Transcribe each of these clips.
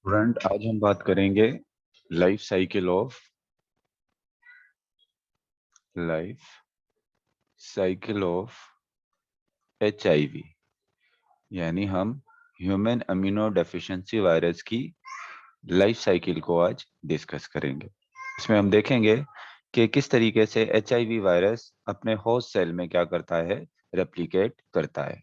Student, आज हम बात करेंगे लाइफ साइकिल ऑफ HIV। यानी हम ह्यूमन इम्यूनो डेफिशिएंसी वायरस की लाइफ साइकिल को आज डिस्कस करेंगे। इसमें हम देखेंगे कि किस तरीके से HIV वायरस अपने होस्ट सेल में क्या करता है, रेप्लिकेट करता है।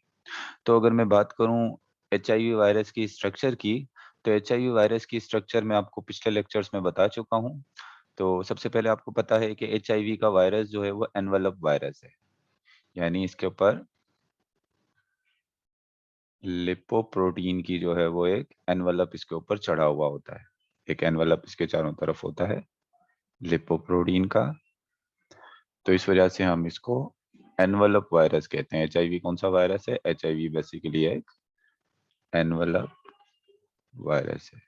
तो अगर मैं बात करूं HIV वायरस की स्ट्रक्चर की, तो HIV वायरस की स्ट्रक्चर मैं आपको पिछले लेक्चर्स में बता चुका हूं। तो सबसे पहले आपको पता है कि HIV का वायरस जो है वो एनवेलप वायरस है, यानी इसके ऊपर लिपोप्रोटीन की जो है वो एक एनवेलप इसके ऊपर चढ़ा हुआ होता है। एक एनवेलप इसके चारों तरफ होता है लिपोप्रोटीन का। तो इस वजह से हम इसको एनवेलप वायरस कहते हैं। HIV कौन सा वायरस है? HIV बेसिकली एक एनवेलप वायरस है।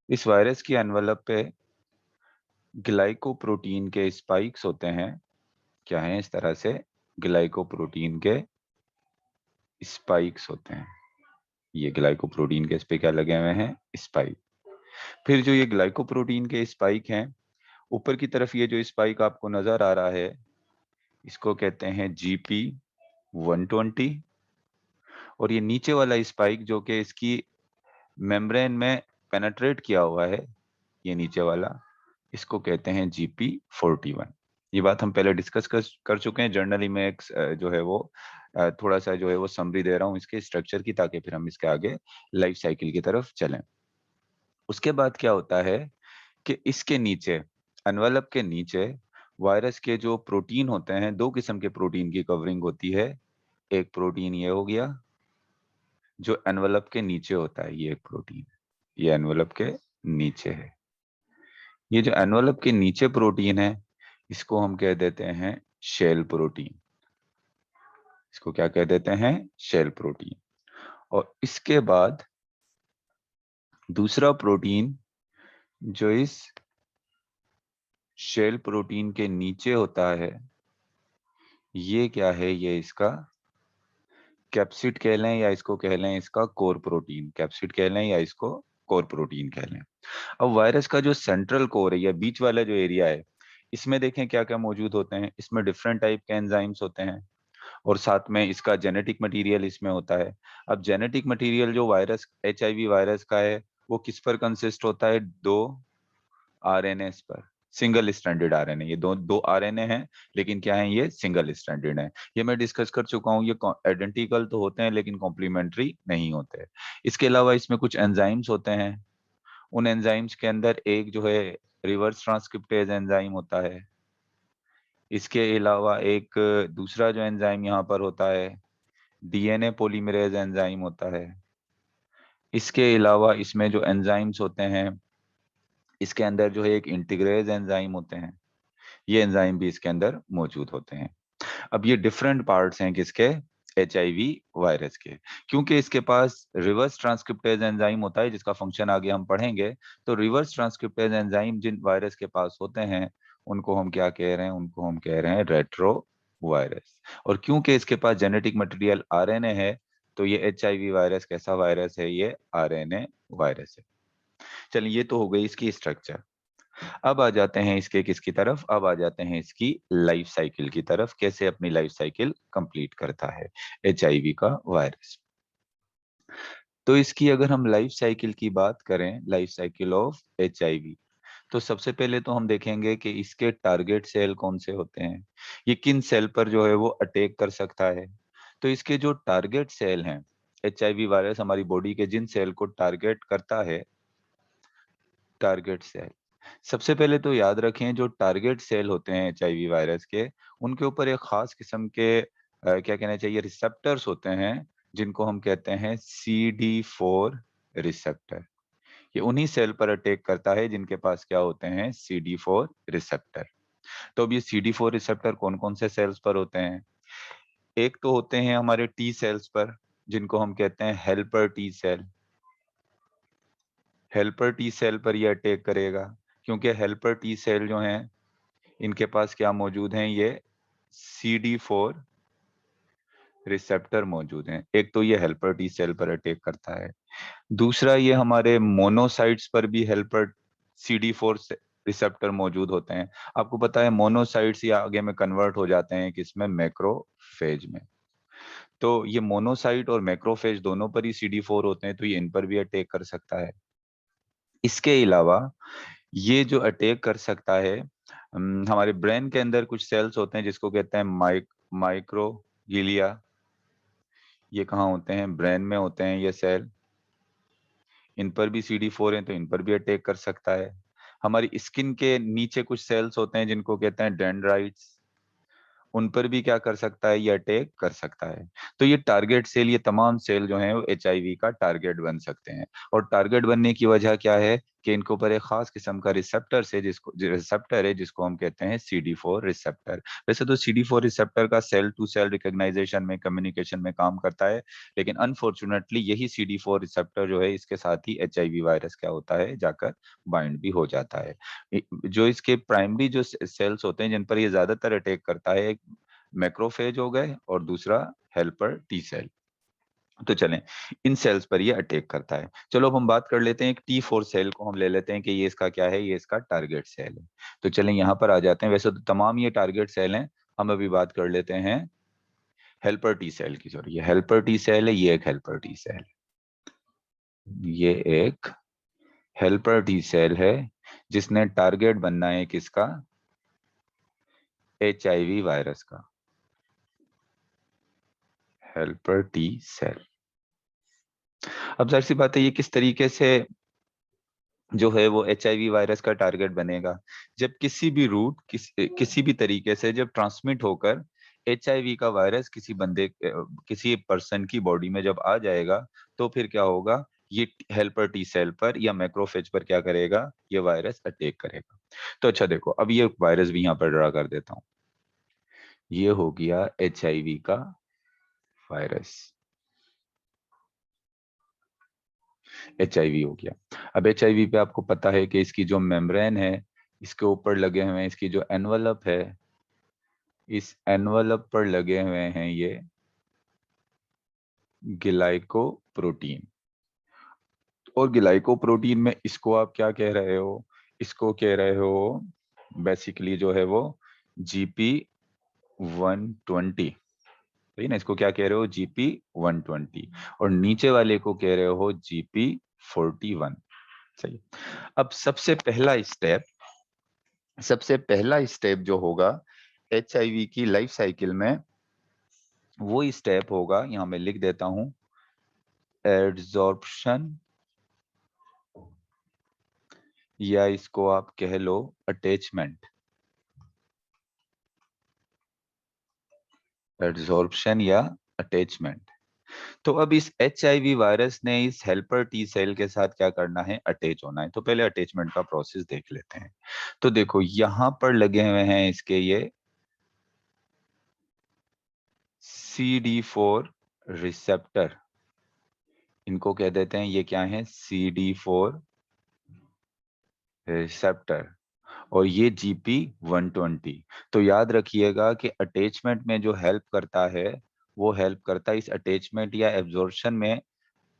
इस वायरस की एनवेलप पे ग्लाइकोप्रोटीन के स्पाइक्स होते हैं। क्या है? इस तरह से ग्लाइकोप्रोटीन के स्पाइक्स होते हैं। ये ग्लाइकोप्रोटीन के इस पे क्या लगे हुए हैं? स्पाइक। फिर जो ये ग्लाइकोप्रोटीन के स्पाइक हैं, ऊपर की तरफ ये जो स्पाइक आपको नजर आ रहा है, इसको कहते हैं GP120। और ये नीचे वाला स्पाइक जो कि इसकी मेम्ब्रेन में पेनेट्रेट किया हुआ है, ये नीचे वाला, इसको कहते हैं GP41। ये बात हम पहले डिस्कस कर चुके हैं। जर्नली में एक जो है वो थोड़ा सा जो है वो समरी दे रहा हूँ इसके स्ट्रक्चर की, ताकि फिर हम इसके आगे लाइफ साइकिल की तरफ चलें। उसके बाद क्या होता है कि इसके नीचे, एनवेलप के नीचे, वायरस के जो प्रोटीन होते हैं, दो किस्म के प्रोटीन की कवरिंग होती है। एक प्रोटीन ये हो गया जो एनवेलप के नीचे होता है, ये एक प्रोटीन, ये एनवेलप के नीचे है। ये जो एनवेलप के नीचे प्रोटीन है, इसको हम कह देते हैं शेल प्रोटीन। इसको क्या कह देते हैं? Shell protein. और इसके बाद दूसरा प्रोटीन जो इस शेल प्रोटीन के नीचे होता है, ये क्या है? ये इसका कैप्सिड कह लें, या इसको कह लें इसका कोर प्रोटीन। कैप्सिड कह लें या इसको कोर प्रोटीन कह लें। अब वायरस का जो सेंट्रल कोर है, या बीच वाला जो एरिया है, इसमें देखें क्या क्या मौजूद होते हैं। इसमें डिफरेंट टाइप के एंजाइम्स होते हैं, और साथ में इसका जेनेटिक मटेरियल इसमें होता है। अब जेनेटिक मटेरियल जो वायरस, HIV वायरस का है, वो किस पर कंसिस्ट होता है? दो RNA पर, सिंगल स्ट्रैंडेड RNA। ये दो दो RNA हैं, लेकिन क्या है? ये सिंगल स्ट्रैंडेड है। ये मैं डिस्कस कर चुका हूँ। ये आइडेंटिकल तो होते हैं लेकिन कॉम्प्लीमेंट्री नहीं होते। इसके अलावा इसमें कुछ एंजाइम्स होते हैं। उन एंजाइम्स के अंदर एक जो है रिवर्स ट्रांसक्रिप्टेज एंजाइम होता है। इसके अलावा एक दूसरा जो एंजाइम यहाँ पर होता है, DNA पॉलीमरेज एंजाइम होता है। इसके अलावा इसमें जो एंजाइम्स होते हैं, इसके अंदर जो है एक इंटीग्रेज एंजाइम होते हैं। ये एंजाइम भी इसके अंदर मौजूद होते हैं। अब ये डिफरेंट पार्ट्स हैं किसके? HIV वायरस के। क्योंकि इसके पास रिवर्स ट्रांसक्रिप्टेज एंजाइम होता है, जिसका फंक्शन आगे हम पढ़ेंगे। तो रिवर्स ट्रांसक्रिप्टेज एंजाइम जिन वायरस के पास होते हैं, उनको हम क्या कह रहे हैं? उनको हम कह रहे हैं रेट्रो वायरस। और क्योंकि इसके पास जेनेटिक मटेरियल RNA है, तो ये HIV वायरस कैसा वायरस है? ये RNA वायरस है। चलिए, ये तो हो गई इसकी स्ट्रक्चर। अब आ जाते हैं इसके किसकी तरफ? अब आ जाते हैं इसकी लाइफ साइकिल की तरफ। कैसे अपनी लाइफ साइकिल कंप्लीट करता है HIV का वायरस। तो इसकी अगर हम लाइफ साइकिल की बात करें, लाइफ साइकिल ऑफ HIV, तो सबसे पहले तो हम देखेंगे कि इसके टारगेट सेल कौन से होते हैं, ये किन सेल पर जो है वो अटैक कर सकता है। तो इसके जो टारगेट सेल हैं, HIV वायरस हमारी बॉडी के जिन सेल को टारगेट करता है, टारगेट सेल, सबसे पहले तो याद रखें, जो टारगेट सेल होते हैं HIV वायरस के, उनके ऊपर एक खास किस्म के क्या कहना चाहिए, रिसेप्टर्स होते हैं, जिनको हम कहते हैं CD4 रिसेप्टर। ये उन्हीं सेल पर अटैक करता है जिनके पास क्या होते हैं? CD4 receptor. तो अब ये CD4 रिसेप्टर कौन कौन से सेल्स पर होते हैं? एक तो होते हैं हमारे T सेल्स पर, जिनको हम कहते हैं helper T cell. Helper T cell पर ये अटैक करेगा, क्योंकि हेल्पर T सेल जो हैं, इनके पास क्या मौजूद हैं? ये CD4 रिसेप्टर मौजूद हैं। एक तो ये हेल्पर टी सेल पर अटैक करता है, दूसरा ये हमारे मोनोसाइट्स पर भी हेल्पर CD4 रिसेप्टर मौजूद होते हैं। आपको पता है मोनोसाइट्स ये आगे में कन्वर्ट हो जाते हैं किसमें, मैक्रोफेज में। तो ये मोनोसाइट और मैक्रोफेज दोनों पर ही CD4 होते हैं, तो ये इन पर भी अटैक कर सकता है। इसके अलावा ये जो अटैक कर सकता है, हमारे ब्रेन के अंदर कुछ सेल्स होते हैं जिसको कहते हैं माइक्रोगिलिया। ये कहाँ होते हैं, ब्रेन में होते हैं ये सेल। इन पर भी CD4 है तो इन पर भी अटैक कर सकता है। हमारी स्किन के नीचे कुछ सेल्स होते हैं जिनको कहते हैं डेंड्राइट्स, उन पर भी क्या कर सकता है, ये अटैक कर सकता है। तो ये टारगेट सेल, ये तमाम सेल जो हैं वो HIV का टारगेट बन सकते हैं। और टारगेट बनने की वजह क्या है कि इनके ऊपर एक खास किस्म का रिसेप्टर है जिसको हम कहते हैं CD4 रिसेप्टर। वैसे तो CD4 रिसेप्टर का सेल टू सेल रिकॉग्नाइजेशन में, कम्युनिकेशन में काम करता है, लेकिन अनफॉर्चुनेटली यही CD4 रिसेप्टर जो है इसके साथ ही HIV वायरस क्या होता है, जाकर बाइंड भी हो जाता है। जो इसके प्राइमरी जो सेल्स होते हैं जिन पर ये ज्यादातर अटैक करता है, एक मैक्रोफेज हो गए और दूसरा हेल्पर टी सेल। तो चलें, इन सेल्स पर ये अटैक करता है। चलो अब हम बात कर लेते हैं एक T4 सेल को, हम ले लेते हैं कि ये इसका क्या है, ये इसका टारगेट सेल है। तो चलें यहाँ पर आ जाते हैं। वैसे तो तमाम ये टारगेट सेल हैं, हम अभी बात कर लेते हैं हेल्पर टी सेल की। सॉरी, ये हेल्पर टी सेल है, ये एक हेल्पर टी सेल है, ये एक हेल्पर टी सेल है जिसने टारगेट बनना है किसका, HIV वायरस का। Helper T cell. अब जाहिर सी बात है ये किस तरीके से जो है वो HIV वायरस का टारगेट बनेगा, जब किसी भी रूट किसी भी तरीके से जब ट्रांसमिट होकर HIV का वायरस किसी बंदे किसी पर्सन की बॉडी में जब आ जाएगा, तो फिर क्या होगा, ये हेल्पर टी सेल पर या मैक्रोफेज पर क्या करेगा, ये वायरस अटैक करेगा। तो अच्छा देखो, अब ये वायरस भी यहाँ पर ड्रा कर देता हूँ। ये हो गया HIV का वायरस, HIV हो गया। अब HIV पे आपको पता है कि इसकी जो मेम्ब्रेन है, इसके ऊपर लगे हुए हैं, इसकी जो एनवलप है, इस एनवलप पर लगे हुए हैं ये ग्लाइकोप्रोटीन। और ग्लाइकोप्रोटीन में इसको आप क्या कह रहे हो, इसको कह रहे हो बेसिकली जो है वो GP120, सही ना। इसको क्या कह रहे हो, GP120। और नीचे वाले को कह रहे हो GP41, सही। अब सबसे पहला स्टेप जो होगा HIV की लाइफ साइकिल में, वो स्टेप होगा, यहां मैं लिख देता हूं, एड्सॉर्प्शन, या इसको आप कह लो अटैचमेंट। एड्सॉर्प्शन या अटैचमेंट। तो अब इस HIV वायरस ने इस हेल्पर टी सेल के साथ क्या करना है, अटैच होना है। तो पहले अटैचमेंट का प्रोसेस देख लेते हैं। तो देखो यहां पर लगे हुए हैं इसके ये CD4 रिसेप्टर, इनको कह देते हैं ये क्या है, CD4 रिसेप्टर। और ये GP120। तो याद रखिएगा कि अटैचमेंट में जो हेल्प करता है, वो हेल्प करता है इस अटैचमेंट या एब्जॉर्प्शन में,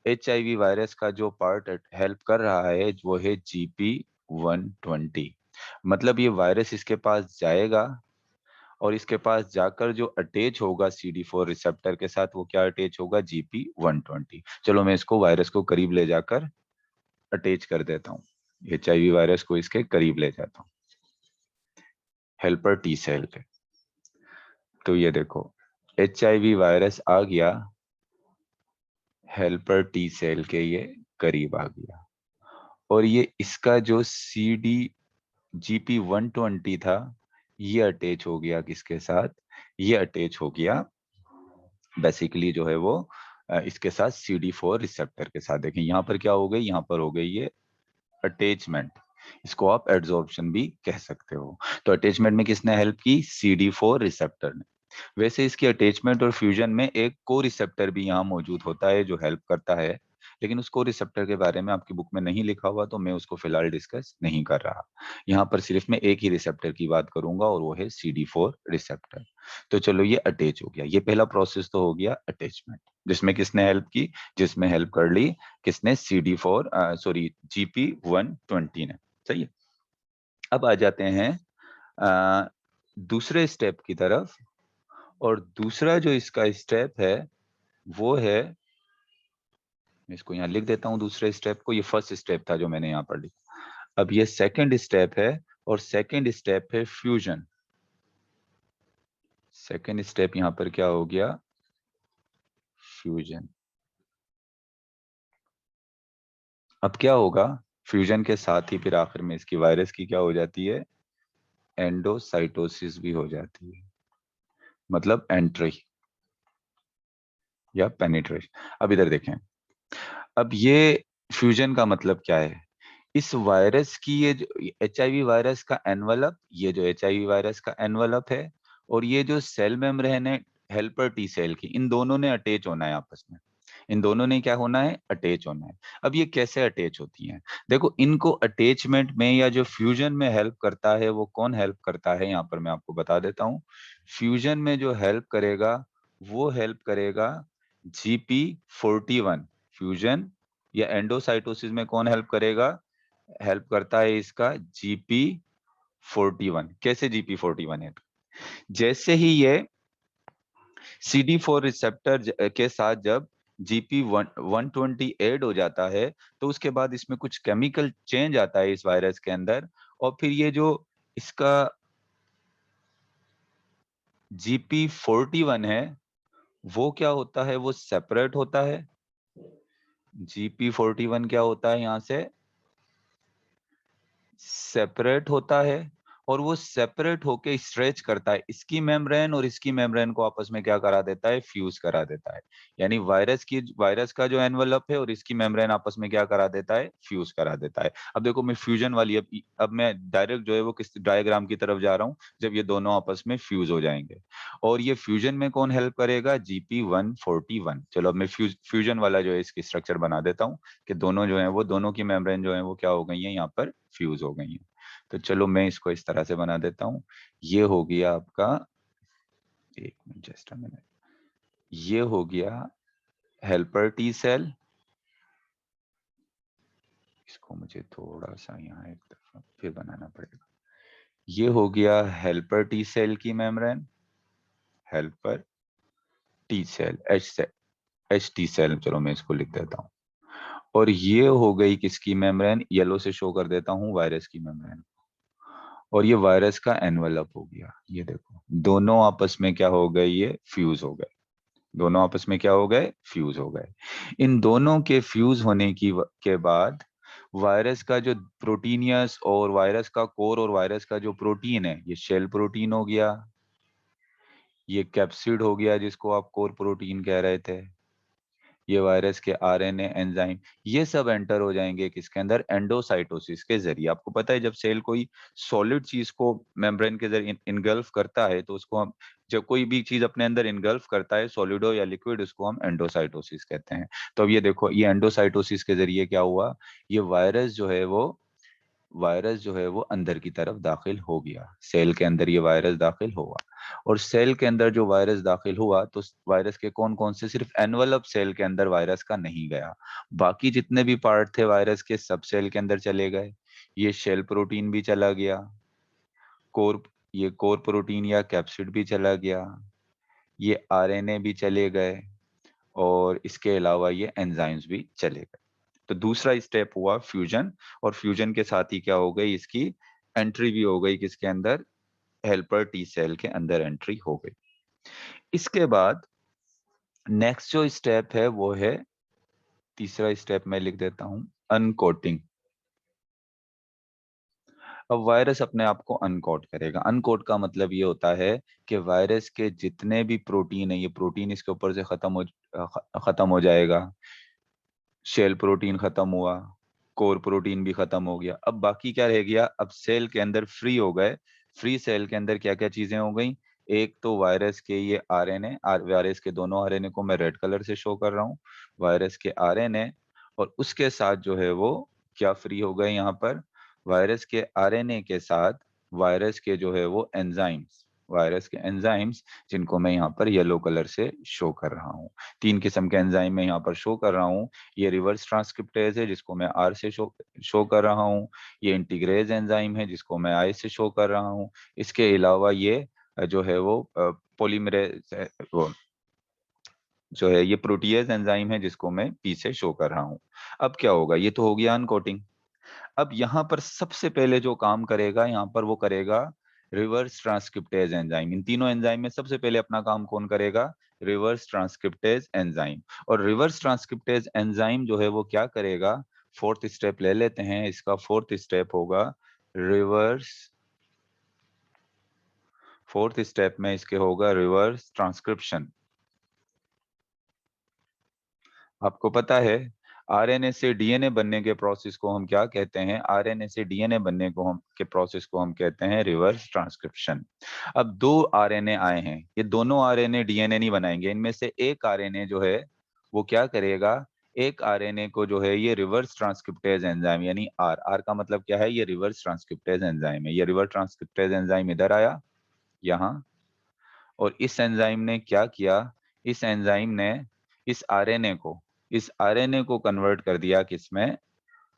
HIV वायरस का जो पार्ट हेल्प कर रहा है वो है GP120। मतलब ये वायरस इसके पास जाएगा और इसके पास जाकर जो अटैच होगा CD4 रिसेप्टर के साथ, वो क्या अटैच होगा, GP120। चलो मैं इसको वायरस को करीब ले जाकर अटैच कर देता हूँ, HIV वायरस को इसके करीब ले जाता हूँ हेल्पर टी सेल पे। तो ये देखो HIV वायरस आ गया, हेल्पर टी सेल के ये करीब आ गया। और ये इसका जो GP120 था, ये अटैच हो गया किसके साथ, ये अटैच हो गया बेसिकली जो है वो इसके साथ CD4 रिसेप्टर के साथ। देखें यहाँ पर क्या हो गई, यहाँ पर हो गई ये अटैचमेंट। इसको आप एड्सॉर्प्शन भी कह सकते हो। तो अटैचमेंट में किसने हेल्प की, CD4 रिसेप्टर ने। वैसे इसकी अटैचमेंट और फ्यूजन में एक को रिसेप्टर भी यहाँ मौजूद होता है जो हेल्प करता है, लेकिन उसको रिसेप्टर के बारे में आपकी बुक में नहीं लिखा हुआ, तो मैं उसको फिलहाल डिस्कस नहीं कर रहा। यहाँ पर सिर्फ मैं एक ही रिसेप्टर की बात करूंगा और वो है CD4 रिसेप्टर। तो चलो ये अटैच हो गया, ये पहला प्रोसेस तो हो गया अटैचमेंट, जिसमें किसने हेल्प की, जिसमें हेल्प कर ली किसने, GP120 ने। सही है। अब आ जाते हैं दूसरे स्टेप की तरफ, और दूसरा जो इसका स्टेप है वो है, मैं इसको यहाँ लिख देता हूँ दूसरे स्टेप को, ये फर्स्ट स्टेप था जो मैंने यहाँ पर लिखा। अब ये सेकंड स्टेप है, और सेकंड स्टेप है फ्यूजन। सेकंड स्टेप यहाँ पर क्या हो गया, फ्यूजन। अब क्या होगा, फ्यूजन के साथ ही फिर आखिर में इसकी वायरस की क्या हो जाती है, एंडोसाइटोसिस भी हो जाती है, मतलब एंट्री या पेनिट्रेशन। अब इधर देखें, अब ये फ्यूजन का मतलब क्या है, इस वायरस की, ये जो HIV वायरस का एनवलप, ये जो HIV वायरस का एनवलप है, और ये जो सेल मेम्ब्रेन है हेल्पर T सेल की, इन दोनों ने अटैच होना है आपस में। इन दोनों ने क्या होना है, अटैच होना है। अब ये कैसे अटैच होती हैं, देखो इनको अटैचमेंट में या जो फ्यूजन में हेल्प करता है वो कौन हेल्प करता है, यहाँ पर मैं आपको बता देता हूँ। फ्यूजन में जो हेल्प करेगा वो हेल्प करेगा GP41। फ्यूजन या एंडोसाइटोसिस में कौन हेल्प करेगा, हेल्प करता है इसका GP41। कैसे GP41 है, जैसे ही ये CD4 रिसेप्टर के साथ जब GP120 ऐड हो जाता है, तो उसके बाद इसमें कुछ केमिकल चेंज आता है इस वायरस के अंदर, और फिर ये जो इसका GP41 है वो क्या होता है, वो सेपरेट होता है। GP41 क्या होता है, यहां से सेपरेट होता है, और वो सेपरेट होके स्ट्रेच करता है इसकी मेम्ब्रेन, और इसकी मेम्ब्रेन को आपस में क्या करा देता है, फ्यूज करा देता है। यानी वायरस का जो एनवलप है और इसकी मेम्ब्रेन आपस में क्या करा देता है, फ्यूज करा देता है। अब देखो मैं फ्यूजन वाली, अब मैं डायरेक्ट जो है वो किस डायग्राम की तरफ जा रहा हूँ, जब ये दोनों आपस में फ्यूज हो जाएंगे। और ये फ्यूजन में कौन हेल्प करेगा, GP141। चलो अब मैं फ्यूजन वाला जो है इसकी स्ट्रक्चर बना देता हूँ, कि दोनों जो है वो, दोनों की मेम्ब्रेन जो है वो क्या हो गई है, यहाँ पर फ्यूज हो गई है। तो चलो मैं इसको इस तरह से बना देता हूं। ये हो गया आपका, एक मिनट, जस्ट अ मिनट, ये हो गया हेल्पर T सेल। इसको मुझे थोड़ा सा यहाँ एक दफा फिर बनाना पड़ेगा। ये हो गया हेल्पर T सेल की membrane, helper T cell, HT cell, चलो मैं इसको लिख देता हूँ। और ये हो गई किसकी मेम्ब्रेन, येलो से शो कर देता हूँ, वायरस की मेम्ब्रेन। और ये वायरस का एनवलप हो गया, ये देखो दोनों आपस में क्या हो गए, ये फ्यूज हो गए। दोनों आपस में क्या हो गए, फ्यूज हो गए। इन दोनों के फ्यूज होने के बाद वायरस का जो प्रोटीनियस और वायरस का कोर और वायरस का जो प्रोटीन है, ये शेल प्रोटीन हो गया, ये कैप्सिड हो गया जिसको आप कोर प्रोटीन कह रहे थे, ये वायरस के RNA एंजाइम, ये सब एंटर हो जाएंगे किसके अंदर, एंडोसाइटोसिस के जरिए। आपको पता है जब सेल कोई सॉलिड चीज को मेम्ब्रेन के जरिए इनगल्फ करता है, तो उसको हम, जब कोई भी चीज अपने अंदर इनगल्फ करता है सॉलिड हो या लिक्विड, उसको हम एंडोसाइटोसिस कहते हैं। तो अब ये देखो, ये एंडोसाइटोसिस के जरिए क्या हुआ, ये वायरस जो है वो अंदर की तरफ दाखिल हो गया, सेल के अंदर ये वायरस दाखिल हुआ। और सेल के अंदर जो वायरस दाखिल हुआ, तो वायरस के कौन कौन से, सिर्फ एनवलप सेल के अंदर वायरस का नहीं गया, बाकी जितने भी पार्ट थे वायरस के सब सेल के अंदर चले गए। ये शेल प्रोटीन भी चला गया, कोर ये कोर प्रोटीन या कैप्सिड भी चला गया, ये RNA भी चले गए, और इसके अलावा ये एंजाइम्स भी चले गए। तो दूसरा स्टेप हुआ फ्यूजन, और फ्यूजन के साथ ही क्या हो गई, इसकी एंट्री भी हो गई किसके अंदर, हेल्पर T सेल के अंदर एंट्री हो गई। इसके बाद नेक्स्ट जो स्टेप है वो है, तीसरा स्टेप मैं लिख देता हूं, अनकोटिंग। अब वायरस अपने आप को अनकोट करेगा। अनकोट का मतलब ये होता है कि वायरस के जितने भी प्रोटीन है, ये प्रोटीन इसके ऊपर से खत्म हो जाएगा। शेल प्रोटीन खत्म हुआ, कोर प्रोटीन भी खत्म हो गया, अब बाकी क्या रह गया, अब सेल के अंदर फ्री हो गए। फ्री सेल के अंदर क्या क्या चीजें हो गई, एक तो वायरस के ये RNA, वायरस के दोनों RNA को मैं रेड कलर से शो कर रहा हूँ, वायरस के RNA, और उसके साथ जो है वो क्या फ्री हो गए यहाँ पर, वायरस के आरएनए के साथ वायरस के जो है वो एंजाइम्स, वायरस के एंजाइम्स, जिनको मैं यहाँ पर येलो कलर से शो कर रहा हूँ। 3 किस्म के एंजाइम मैं यहाँ पर शो कर रहा हूँ। ये रिवर्स ट्रांसक्रिप्टेज है जिसको मैं आर से शो कर रहा हूँ। ये इंटीग्रेज एंजाइम है जिसको मैं आई से शो कर रहा हूँ। इसके अलावा ये जो है वो पोलीमरेज, वो जो है ये प्रोटीएज एंजाइम है जिसको मैं पी से शो कर रहा हूँ। अब क्या होगा, ये तो हो गया अनकोटिंग। अब यहाँ पर सबसे पहले जो काम करेगा यहाँ पर वो करेगा रिवर्स ट्रांसक्रिप्टेज एंजाइम। इन तीनों एंजाइम में सबसे पहले अपना काम कौन करेगा, रिवर्स ट्रांसक्रिप्टेज एंजाइम। और रिवर्स ट्रांसक्रिप्टेज एंजाइम जो है वो क्या करेगा, फोर्थ स्टेप ले लेते हैं। इसका फोर्थ स्टेप होगा रिवर्स, फोर्थ स्टेप में इसके होगा रिवर्स ट्रांसक्रिप्शन। आपको पता है आरएनए से डीएनए बनने के प्रोसेस को हम क्या कहते हैं, आरएनए से डीएनए बनने को हम के प्रोसेस को हम कहते हैं रिवर्स ट्रांसक्रिप्शन। अब 2 आरएनए आए हैं, ये दोनों आरएनए डीएनए नहीं बनाएंगे। इनमें से एक आरएनए जो है वो क्या करेगा, एक आरएनए को जो है ये रिवर्स ट्रांसक्रिप्टेज एंजाइम यानी आर, आर का मतलब क्या है, ये रिवर्स ट्रांसक्रिप्टेज एंजाइम है। ये रिवर्स ट्रांसक्रिप्टेज एंजाइम इधर आया यहाँ, और इस एंजाइम ने क्या किया, इस एंजाइम ने इस आरएनए को, इस आरएनए को कन्वर्ट कर दिया किसमें,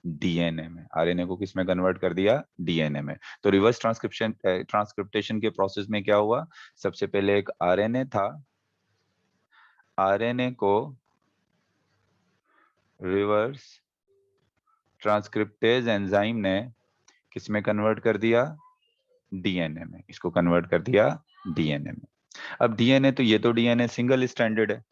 डीएनए में। आरएनए को किसमें कन्वर्ट कर दिया, डीएनए में। तो रिवर्स ट्रांसक्रिप्शन ट्रांसक्रिप्टेशन के प्रोसेस में क्या हुआ, सबसे पहले एक आरएनए था, आरएनए को रिवर्स ट्रांसक्रिप्टेज एंजाइम ने किसमें कन्वर्ट कर दिया, डीएनए में। इसको कन्वर्ट कर दिया डीएनए में। अब डीएनए तो, ये तो डीएनए सिंगल स्ट्रैंडेड है।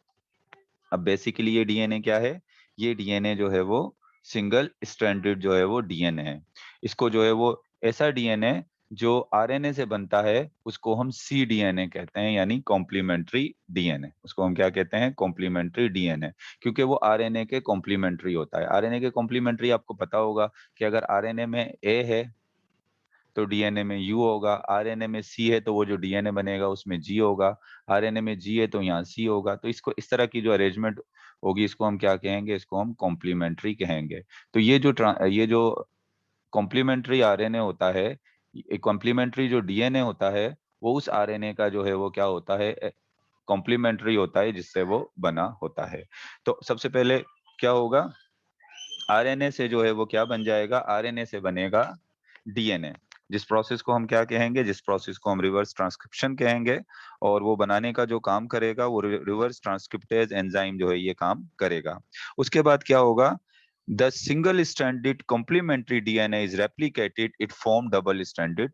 अब बेसिकली ये डीएनए क्या है, ये डीएनए जो है वो सिंगल स्ट्रैंडेड जो है वो डीएनए है। इसको जो है वो ऐसा डीएनए जो आरएनए से बनता है उसको हम सी डीएनए कहते हैं, यानी कॉम्प्लीमेंट्री डीएनए। उसको हम क्या कहते हैं, कॉम्प्लीमेंट्री डीएनए, क्योंकि वो आरएनए के कॉम्प्लीमेंट्री होता है। आरएनए के कॉम्प्लीमेंट्री आपको पता होगा कि अगर आरएनए में ए है तो डीएनए में यू होगा, आरएनए में सी है तो वो जो डीएनए बनेगा उसमें जी होगा, आरएनए में जी है तो यहाँ सी होगा। तो इसको इस तरह की जो अरेंजमेंट होगी इसको हम क्या कहेंगे, इसको हम कॉम्प्लीमेंट्री कहेंगे। तो ये जो कॉम्प्लीमेंट्री आरएनए होता है, कॉम्प्लीमेंट्री जो डीएनए होता है वो उस आरएनए का जो है वो क्या होता है, कॉम्प्लीमेंट्री होता है जिससे वो बना होता है। तो सबसे पहले क्या होगा, आरएनए से जो है वो क्या बन जाएगा, आरएनए से बनेगा डीएनए, जिस प्रोसेस को हम क्या कहेंगे, जिस प्रोसेस को हम रिवर्स ट्रांसक्रिप्शन कहेंगे। और वो बनाने का जो काम करेगा वो रिवर्स ट्रांसक्रिप्टेज एंजाइम जो है ये काम करेगा। उसके बाद क्या होगा, the single stranded complementary DNA is replicated, it form double stranded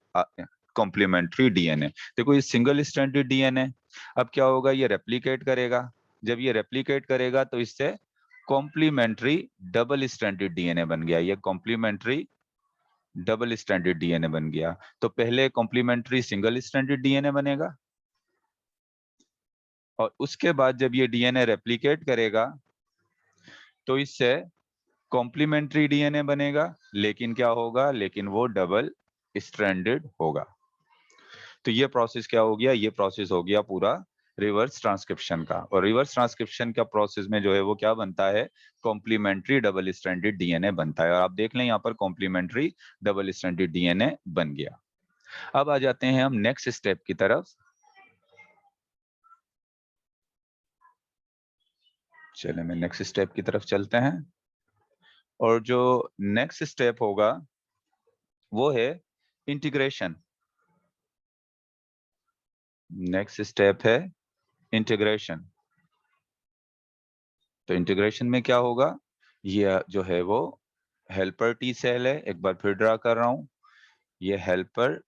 complementary DNA. देखो ये सिंगल स्ट्रैंडेड डीएनए, अब क्या होगा, ये रेप्लिकेट करेगा। जब ये रेप्लिकेट करेगा तो इससे कॉम्प्लीमेंट्री डबल स्ट्रैंडेड डीएनए बन गया। ये कॉम्प्लीमेंट्री डबल स्ट्रैंडेड डीएनए बन गया। तो पहले कॉम्प्लीमेंट्री सिंगल स्ट्रैंडेड डीएनए बनेगा, और उसके बाद जब ये डीएनए रेप्लिकेट करेगा तो इससे कॉम्प्लीमेंट्री डीएनए बनेगा, लेकिन क्या होगा, लेकिन वो डबल स्ट्रैंडेड होगा। तो ये प्रोसेस क्या हो गया, ये प्रोसेस हो गया पूरा रिवर्स ट्रांसक्रिप्शन का। और रिवर्स ट्रांसक्रिप्शन का प्रोसेस में जो है वो क्या बनता है, कॉम्प्लीमेंट्री डबल स्ट्रैंडेड डीएनए बनता है। और आप देख लें यहाँ पर कॉम्प्लीमेंट्री डबल स्ट्रैंडेड डीएनए बन गया। अब आ जाते हैं हम नेक्स्ट स्टेप की तरफ। चले मैं नेक्स्ट स्टेप की तरफ चलते हैं। और जो नेक्स्ट स्टेप होगा वो है इंटीग्रेशन। नेक्स्ट स्टेप है इंटीग्रेशन। तो इंटीग्रेशन में क्या होगा, ये जो है वो हेल्पर टी सेल है, एक बार फिर ड्रा कर रहा हूं, ये हेल्पर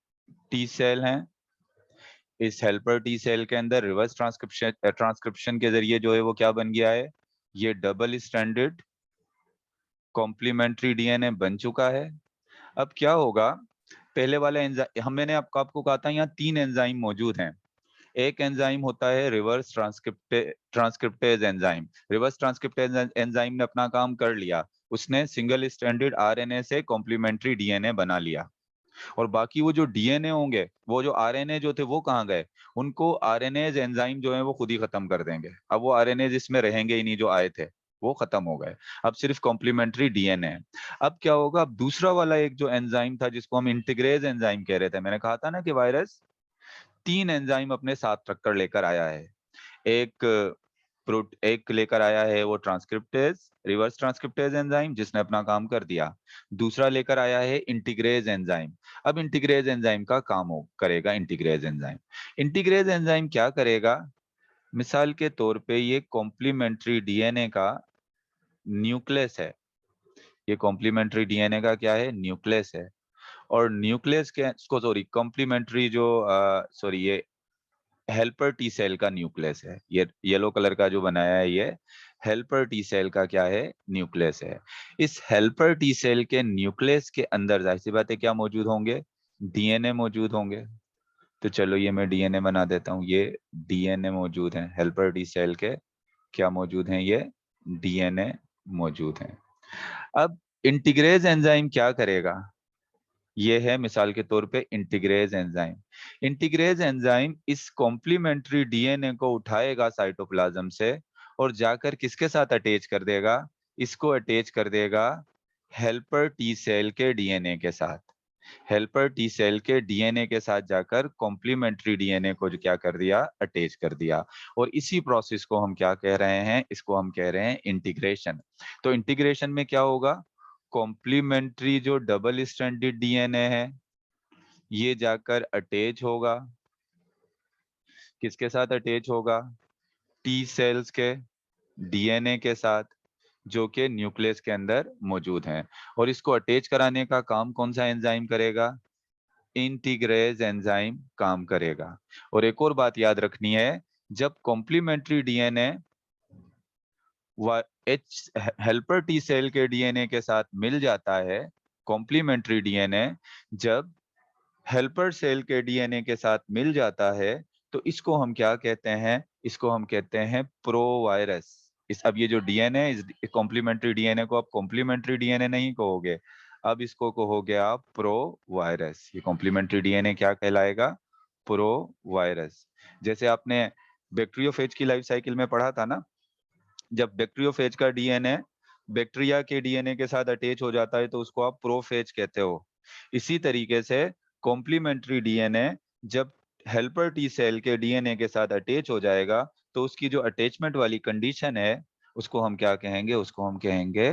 टी सेल है। इस हेल्पर टी सेल के अंदर रिवर्स ट्रांसक्रिप्शन के जरिए जो है वो क्या बन गया है, ये डबल स्ट्रैंडेड कॉम्प्लीमेंट्री डीएनए बन चुका है। अब क्या होगा, पहले वाला एंजाइम मैंने आपको कहा था यहाँ 3 एंजाइम मौजूद हैं। एक एंजाइम होता है reverse transcriptase enzyme. Reverse transcriptase enzyme ने अपना काम कर लिया, उसने सिंगल स्ट्रैंडेड आरएनए से कॉम्प्लीमेंट्री डीएनए बना लिया। और बाकी वो जो डीएनए होंगे, वो जो आरएनए जो थे वो कहाँ गए, उनको आरएनए एंजाइम जो है वो खुद ही खत्म कर देंगे। अब वो आरएनए इसमें रहेंगे ही नहीं जो आए थे। वो खत्म हो गए, अब सिर्फ कॉम्प्लीमेंट्री डीएनए है। अब क्या होगा, अब दूसरा वाला एक जो एंजाइम था जिसको हम इंटीग्रेज एंजाइम कह रहे थे, मैंने कहा था ना कि वायरस 3 एंजाइम अपने साथ रखकर लेकर आया है। एक एक लेकर आया है वो ट्रांसक्रिप्टेज, रिवर्स ट्रांसक्रिप्टेज एंजाइम जिसने अपना काम कर दिया। दूसरा लेकर आया है इंटीग्रेज एंजाइम। अब इंटीग्रेज एंजाइम का काम हो करेगा इंटीग्रेज एंजाइम। इंटीग्रेज एंजाइम क्या करेगा, मिसाल के तौर पे ये कॉम्प्लीमेंट्री डीएनए का न्यूक्लियस है। ये कॉम्प्लीमेंट्री डीएनए का क्या है, न्यूक्लियस है। और न्यूक्लियस के इसको सॉरी कॉम्प्लीमेंट्री जो सॉरी ये हेल्पर टी सेल का न्यूक्लियस है। ये येलो कलर का जो बनाया है ये हेल्पर टी सेल का क्या है, न्यूक्लियस है। इस हेल्पर टी सेल के न्यूक्लियस के अंदर जाहिर सी बात है क्या मौजूद होंगे, डीएनए मौजूद होंगे। तो चलो ये मैं डीएनए बना देता हूँ, ये डीएनए मौजूद है हेल्पर टी सेल के, क्या मौजूद हैं, ये डीएनए मौजूद हैं। अब इंटीग्रेज एंजाइम क्या करेगा, ये है मिसाल के तौर पे इंटीग्रेज एंजाइम। इंटीग्रेज एंजाइम इस कॉम्प्लीमेंट्री डीएनए को उठाएगा साइटोप्लाज्म से और जाकर किसके साथ अटैच कर देगा, इसको अटैच कर देगा हेल्पर टी सेल के डीएनए के साथ। हेल्पर टी सेल के डीएनए के साथ जाकर कॉम्प्लीमेंट्री डीएनए को जो क्या कर दिया, अटैच कर दिया। और इसी प्रोसेस को हम क्या कह रहे हैं, इसको हम कह रहे हैं इंटीग्रेशन। तो इंटीग्रेशन में क्या होगा, कॉम्प्लीमेंट्री जो डबल स्ट्रैंडेड डीएनए है ये जाकर अटैच होगा, किसके साथ अटैच होगा, टी सेल्स के डीएनए के साथ जो कि न्यूक्लियस के अंदर मौजूद हैं। और इसको अटैच कराने का काम कौन सा एंजाइम करेगा, इंटीग्रेज एंजाइम काम करेगा। और एक और बात याद रखनी है, जब complementary DNA H helper T cell के डीएनए के साथ मिल जाता है, कॉम्प्लीमेंट्री डीएनए जब हेल्पर सेल के डीएनए के साथ मिल जाता है तो इसको हम क्या कहते हैं, इसको हम कहते हैं प्रोवायरस। इस अब ये जो डीएनए इस कॉम्प्लीमेंट्री डीएनए को आप कॉम्प्लीमेंट्री डीएनए नहीं कहोगे, अब इसको कहोगे आप प्रोवायरस। ये कॉम्प्लीमेंट्री डीएनए क्या कहलाएगा, प्रोवायरस। जैसे आपने बैक्टीरियोफेज की लाइफ साइकिल में पढ़ा था ना, जब बैक्टीरियोफेज का डीएनए बैक्टीरिया के डीएनए के साथ अटैच हो जाता है तो उसको आप प्रोफेज कहते हो। इसी तरीके से कॉम्प्लीमेंट्री डीएनए जब हेल्पर टी सेल के डीएनए के साथ अटैच हो जाएगा तो उसकी जो अटैचमेंट वाली कंडीशन है उसको हम क्या कहेंगे, उसको हम कहेंगे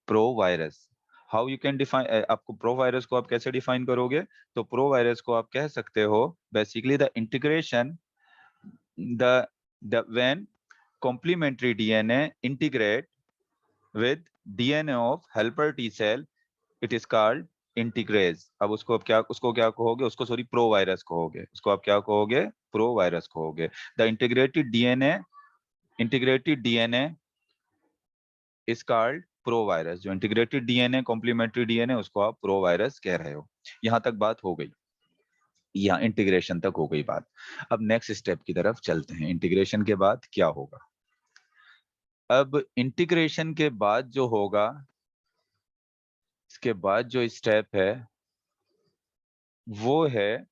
provirus. How you can define, आपको प्रोवायरस को आप कैसे डिफाइन करोगे, तो प्रोवायरस को आप कह सकते हो basically the integration the when complementary DNA integrate with DNA of helper T cell, it is called integrase। अब उसको क्या कहोगे, उसको सॉरी प्रोवायरस कहोगे, उसको आप क्या कहोगे, प्रोवायरस कहोगे। The integrated DNA is called provirus. जो इंटीग्रेटेड डीएनए कॉम्प्लीमेंट्री डीएनए उसको आप प्रोवायरस कह रहे हो। यहां तक बात हो गई, यहाँ इंटीग्रेशन तक हो गई बात। अब नेक्स्ट स्टेप की तरफ चलते हैं, इंटीग्रेशन के बाद क्या होगा। अब इंटीग्रेशन के बाद जो होगा, इसके बाद जो स्टेप है वो है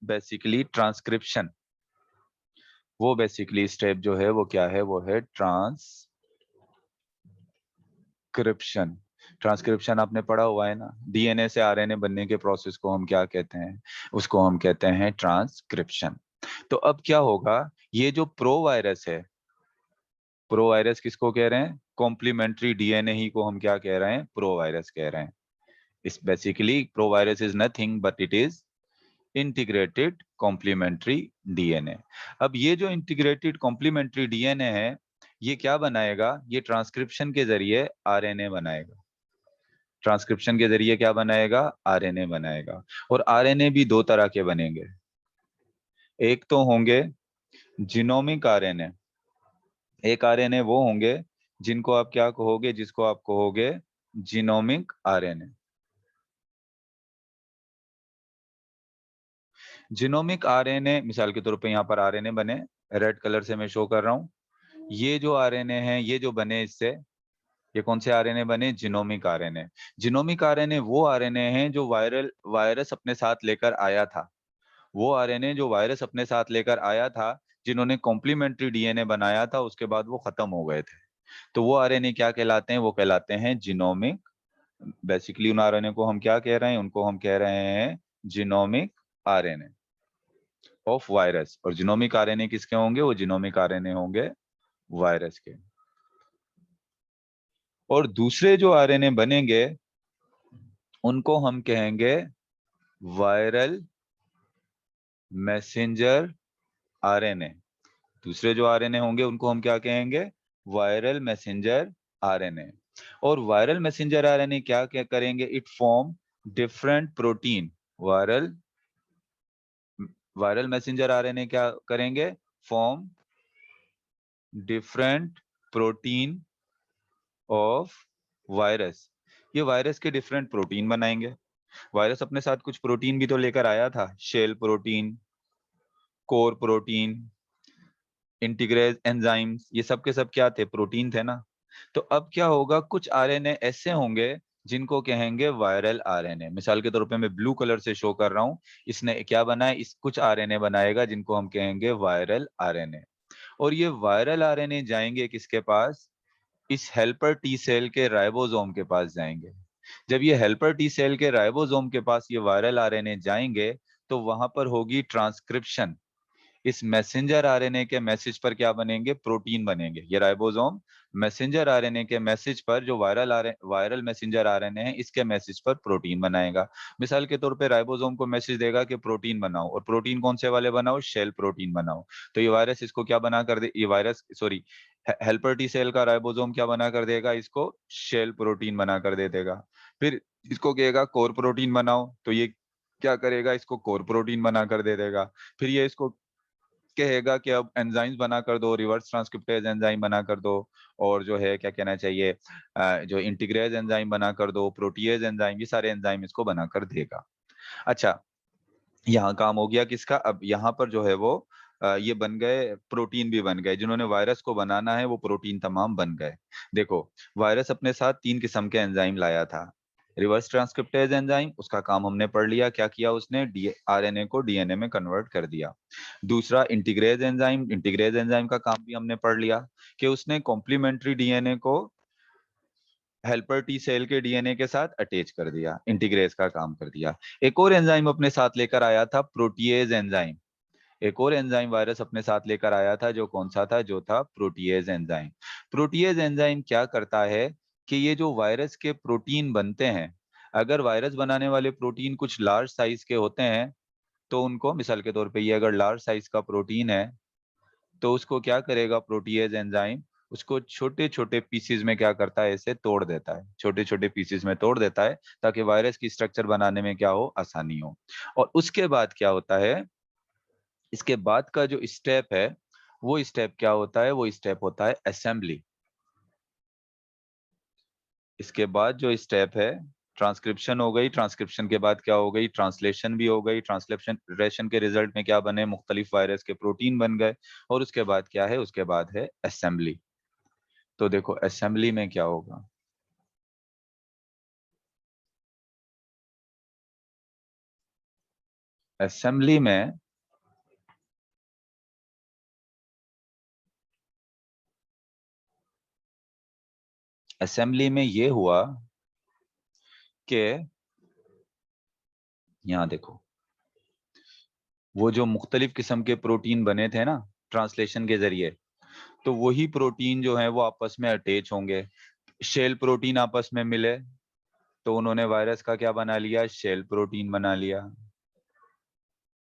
बेसिकली ट्रांसक्रिप्शन। वो बेसिकली स्टेप जो है वो क्या है, वो है ट्रांसक्रिप्शन। ट्रांसक्रिप्शन आपने पढ़ा हुआ है ना, डीएनए से आरएनए बनने के प्रोसेस को हम क्या कहते हैं, उसको हम कहते हैं ट्रांसक्रिप्शन। तो अब क्या होगा, ये जो प्रोवायरस है, प्रोवायरस किसको कह रहे हैं, कॉम्प्लीमेंट्री डीएनए ही को हम क्या कह रहे हैं, प्रोवायरस कह रहे हैं। इस basically provirus is nothing but it is integrated complementary DNA. अब ये जो इंटीग्रेटेड कॉम्प्लीमेंट्री डीएनए है ये क्या बनाएगा, ये ट्रांसक्रिप्शन के जरिए आरएनए बनाएगा। ट्रांसक्रिप्शन के जरिए क्या बनाएगा, आरएनए बनाएगा। और आरएनए भी दो तरह के बनेंगे, एक तो होंगे जीनोमिक आरएनए, एक आरएनए वो होंगे जिनको आप क्या कहोगे, जिसको आप कहोगे जीनोमिक आरएनए। जीनोमिक आरएनए मिसाल के तौर पे यहाँ पर आरएनए बने, रेड कलर से मैं शो कर रहा हूँ। ये जो आरएनए हैं ये जो बने इससे, ये कौन से आरएनए बने, जीनोमिक आरएनए। जीनोमिक आरएनए वो आरएनए हैं जो वायरस अपने साथ लेकर आया था। वो आरएनए जो वायरस अपने साथ लेकर आया था, जिन्होंने कॉम्प्लीमेंट्री डीएनए बनाया था उसके बाद वो खत्म हो गए थे। तो वो आरएनए क्या कहलाते हैं? वो कहलाते हैं जीनोमिक। बेसिकली उन आरएनए को हम क्या कह रहे हैं? उनको हम कह रहे हैं जीनोमिक आरएनए ऑफ वायरस। और जीनोमिक आरएनए किसके होंगे? वो जीनोमिक आरएनए होंगे वायरस के। और दूसरे जो आरएनए बनेंगे उनको हम कहेंगे वायरल मैसेंजर आरएनए। दूसरे जो आरएनए होंगे उनको हम क्या कहेंगे? Viral messenger RNA. और वायरल मैसेंजर आरएनए क्या क्या करेंगे? It form different protein. Viral messenger RNA क्या करेंगे? Form different protein of virus. ये वायरस के डिफरेंट प्रोटीन बनाएंगे। वायरस अपने साथ कुछ प्रोटीन भी तो लेकर आया था, shell protein, core protein, integrase enzymes, ये सब के सब क्या थे? प्रोटीन थे ना। तो अब क्या होगा? कुछ आरएनए ऐसे होंगे जिनको कहेंगे वायरल आरएनए। मिसाल के तौर पे मैं ब्लू कलर से शो कर रहा हूं, इसने क्या बनाया? इस कुछ आरएनए बनाएगा जिनको हम कहेंगे वायरल आरएनए। और ये वायरल आरएनए जाएंगे किसके पास? इस हेल्पर टी सेल के राइबोसोम के पास जाएंगे। जब ये हेल्पर टी सेल के राइबोसोम के पास ये वायरल आरएनए जाएंगे तो वहां पर होगी ट्रांसक्रिप्शन। इस मैसेंजर आरएनए के मैसेज पर क्या बनेंगे? प्रोटीन बनेंगे। ये राइबोसोम मैसेंजर आरएनए के मैसेज पर, जो वायरल मैसेंजर आरएनए है, इसके मैसेज पर प्रोटीन बनाएगा। मिसाल के तौर पे राइबोसोम को मैसेज देगा कि प्रोटीन बनाओ, और प्रोटीन कौन से वाले बनाओ? शेल प्रोटीन बनाओ। तो ये वायरस इसको क्या बना कर दे? ये virus sorry helper T cell का राइबोसोम क्या बना कर देगा? इसको शेल प्रोटीन बना कर दे देगा। फिर इसको कहेगा कोर प्रोटीन बनाओ, तो ये क्या करेगा? इसको कोर प्रोटीन बना कर दे देगा। फिर ये इसको कहेगा कि अब एंजाइम्स बना कर दो, रिवर्स ट्रांसक्रिप्टेज एंजाइम बना कर दो, और जो है क्या कहना चाहिए, जो इंटीग्रेज एंजाइम बना कर दो, प्रोटीएज एंजाइम, ये सारे एंजाइम इसको बना कर देगा। अच्छा, यहाँ काम हो गया किसका? अब यहाँ पर जो है वो ये बन गए, प्रोटीन भी बन गए। जिन्होंने वायरस को बनाना है वो प्रोटीन तमाम बन गए। देखो, वायरस अपने साथ 3 किस्म के एंजाइम लाया था। रिवर्स ट्रांसक्रिप्टेज एंजाइम, उसका काम हमने पढ़ लिया। क्या किया उसने? आरएनए को डीएनए में कन्वर्ट कर दिया। दूसरा इंटीग्रेज एंजाइम का काम भी हमने पढ़ लिया कि उसने कॉम्प्लीमेंट्री डीएनए को हेल्पर टी सेल के डीएनए के साथ अटैच कर दिया, इंटीग्रेज का काम कर दिया। एक और एंजाइम अपने साथ लेकर आया था, प्रोटीएज एंजाइम। एक और एंजाइम वायरस अपने साथ लेकर आया था, जो कौन सा था? जो था प्रोटीएज एंजाइम। प्रोटीएज एंजाइम क्या करता है कि ये जो वायरस के प्रोटीन बनते हैं, अगर वायरस बनाने वाले प्रोटीन कुछ लार्ज साइज के होते हैं तो उनको, मिसाल के तौर पे ये अगर लार्ज साइज का प्रोटीन है तो उसको क्या करेगा प्रोटीएज एंजाइम? उसको छोटे छोटे पीसेस में क्या करता है? इसे तोड़ देता है, छोटे छोटे पीसेस में तोड़ देता है, ताकि वायरस की स्ट्रक्चर बनाने में क्या हो? आसानी हो। और उसके बाद क्या होता है? इसके बाद का जो स्टेप है, वो स्टेप क्या होता है? वो स्टेप होता है असेंबली। इसके बाद जो स्टेप है, ट्रांसक्रिप्शन हो गई। ट्रांसक्रिप्शन के बाद क्या हो गई? ट्रांसलेशन भी हो गई। ट्रांसलेशन के रिजल्ट में क्या बने? मुख्तलिफ वायरस के प्रोटीन बन गए। और उसके बाद क्या है? उसके बाद है असेंबली। तो देखो असेंबली में क्या होगा? असेंबली में असेंबली में ये हुआ कि यहाँ देखो, वो जो मुख्तलिफ किस्म के प्रोटीन बने थे ना ट्रांसलेशन के जरिए, तो वही प्रोटीन जो है वो आपस में अटैच होंगे। शेल प्रोटीन आपस में मिले तो उन्होंने वायरस का क्या बना लिया? शेल प्रोटीन बना लिया।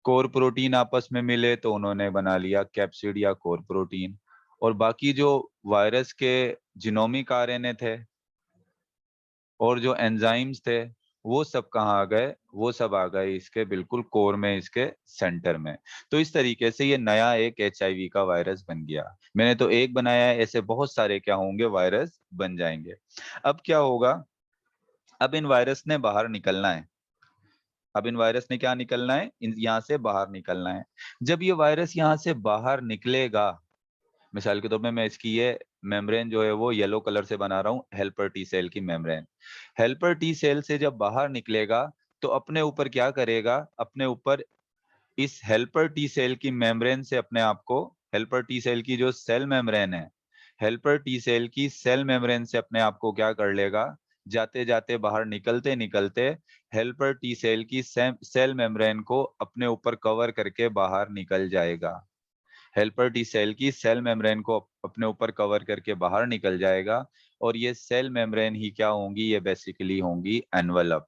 कोर प्रोटीन आपस में मिले तो उन्होंने बना लिया कैप्सिड या कोर प्रोटीन। और बाकी जो वायरस के जीनोमिक आरएनए थे और जो एंजाइम्स थे, वो सब कहाँ आ गए? वो सब आ गए इसके बिल्कुल कोर में, इसके सेंटर में। तो इस तरीके से ये नया एक एचआईवी का वायरस बन गया। मैंने तो एक बनाया है, ऐसे बहुत सारे क्या होंगे? वायरस बन जाएंगे। अब क्या होगा? अब इन वायरस ने बाहर निकलना है। अब इन वायरस ने क्या निकलना है? यहाँ से बाहर निकलना है। जब ये वायरस यहाँ से बाहर निकलेगा, मिसाल के तौर पे मैं इसकी ये मेम्ब्रेन जो है वो येलो कलर से बना रहा हूँ, हेल्पर टी सेल की मेम्ब्रेन। हेल्पर टी सेल से जब बाहर निकलेगा तो अपने ऊपर क्या करेगा? अपने ऊपर इस हेल्पर टी सेल की मेम्ब्रेन से अपने आप को, हेल्पर टी सेल की जो सेल मेम्ब्रेन है, हेल्पर टी सेल की सेल मेम्ब्रेन से अपने आप को क्या कर लेगा, जाते जाते बाहर निकलते निकलते हेल्पर टी सेल की सेल मेम्ब्रेन को अपने ऊपर कवर करके बाहर निकल जाएगा। हेल्पर टी सेल की सेल मेम्ब्रेन को अपने ऊपर कवर करके बाहर निकल जाएगा, और ये सेल मेम्ब्रेन ही क्या होंगी, ये बेसिकली होंगी एनवलप।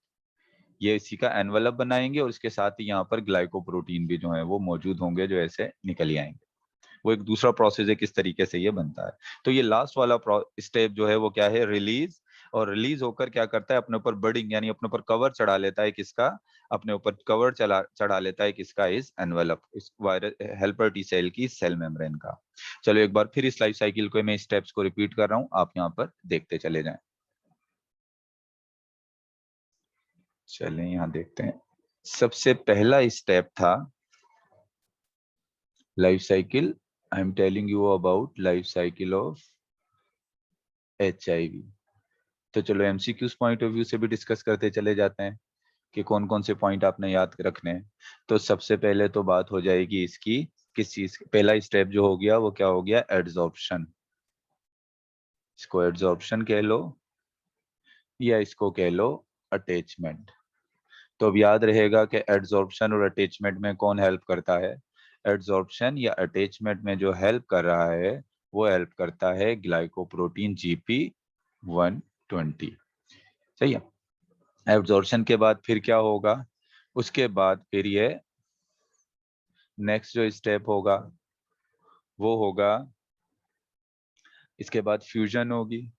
ये इसी का एनवलप बनाएंगे, और इसके साथ ही यहाँ पर ग्लाइकोप्रोटीन भी जो है वो मौजूद होंगे, जो ऐसे निकल ही आएंगे। वो एक दूसरा प्रोसेस है किस तरीके से ये बनता है। तो ये लास्ट वाला स्टेप जो है वो क्या है, रिलीज। और रिलीज होकर क्या करता है, अपने ऊपर बडिंग यानी अपने ऊपर कवर चढ़ा लेता है, किसका, अपने ऊपर कवर चढ़ा लेता है किसका, इस एनवेलप, इस वायरस हेल्पर टी सेल की सेल मेम्ब्रेन का। चलो एक बार फिर इस लाइफ साइकिल को मैं स्टेप्स को रिपीट कर रहा हूं, आप यहाँ पर देखते चले जाएं। चलें यहाँ देखते हैं। सबसे पहला स्टेप था life cycle. I am telling you about life cycle of HIV। तो चलो एमसीक्यूज पॉइंट ऑफ व्यू से भी डिस्कस करते चले जाते हैं कि कौन कौन से पॉइंट आपने याद रखने हैं। तो सबसे पहले तो बात हो जाएगी इसकी, किस चीज, पहला स्टेप जो हो गया वो क्या हो गया, एड्सॉर्प्शन। इसको एड्सॉर्प्शन कह लो या इसको कह लो अटैचमेंट। तो अब याद रहेगा कि एड्सॉर्प्शन और अटैचमेंट में कौन हेल्प करता है। एड्सॉर्प्शन या अटैचमेंट में जो हेल्प कर रहा है वो हेल्प करता है ग्लाइकोप्रोटीन GP120। सही है। एब्जॉर्प्शन के बाद फिर क्या होगा, उसके बाद फिर ये नेक्स्ट जो स्टेप होगा वो होगा, इसके बाद फ्यूजन होगी,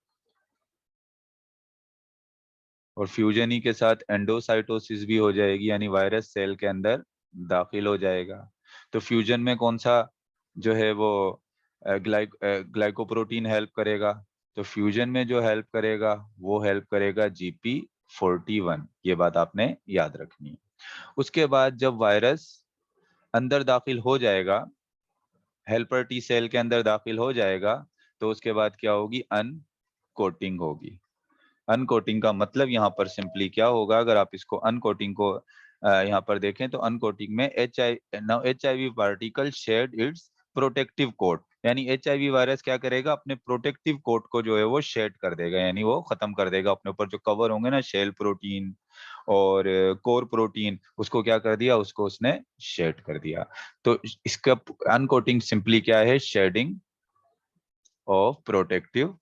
और फ्यूजन ही के साथ एंडोसाइटोसिस भी हो जाएगी, यानी वायरस सेल के अंदर दाखिल हो जाएगा। तो फ्यूजन में कौन सा जो है वो ग्लाइकोप्रोटीन हेल्प करेगा, तो फ्यूजन में जो हेल्प करेगा वो हेल्प करेगा GP41। ये बात आपने याद रखनी है। उसके बाद जब वायरस अंदर दाखिल हो जाएगा, हेल्पर टी सेल के अंदर दाखिल हो जाएगा, तो उसके बाद क्या होगी, अनकोटिंग होगी। अनकोटिंग का मतलब यहाँ पर सिंपली क्या होगा, अगर आप इसको अनकोटिंग को यहाँ पर देखें तो अनकोटिंग में HIV particle shed its protective coat, यानी HIV वायरस क्या करेगा, अपने प्रोटेक्टिव कोट को जो है वो शेड कर देगा, यानी वो खत्म कर देगा। अपने ऊपर जो कवर होंगे ना शेल प्रोटीन और कोर प्रोटीन, उसको क्या कर दिया, उसको उसने शेड कर दिया। तो इसका अनकोटिंग सिंपली क्या है, शेडिंग ऑफ प्रोटेक्टिव